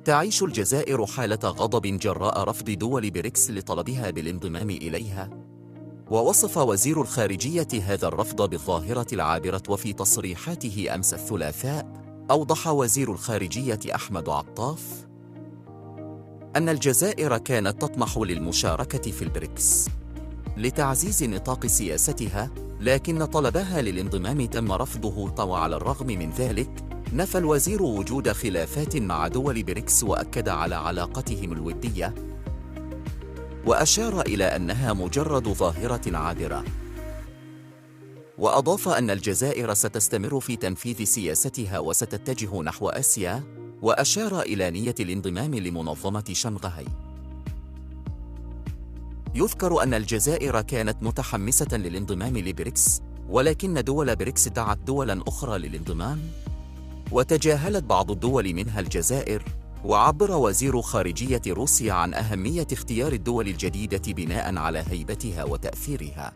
تعيش الجزائر حالة غضب جراء رفض دول بريكس لطلبها بالانضمام إليها، ووصف وزير الخارجية هذا الرفض بالظاهرة العابرة. وفي تصريحاته أمس الثلاثاء، أوضح وزير الخارجية أحمد عطاف أن الجزائر كانت تطمح للمشاركة في البريكس لتعزيز نطاق سياستها، لكن طلبها للانضمام تم رفضه. وعلى الرغم من ذلك، نفى الوزير وجود خلافات مع دول بريكس وأكد على علاقتهم الودية، وأشار إلى أنها مجرد ظاهرة عابرة. وأضاف أن الجزائر ستستمر في تنفيذ سياستها وستتجه نحو آسيا، وأشار إلى نية الانضمام لمنظمة شنغهاي. يذكر أن الجزائر كانت متحمسة للانضمام لبريكس، ولكن دول بريكس دعت دولا أخرى للانضمام، وتجاهلت بعض الدول منها الجزائر. وعبر وزير خارجية روسيا عن أهمية اختيار الدول الجديدة بناء على هيبتها وتأثيرها.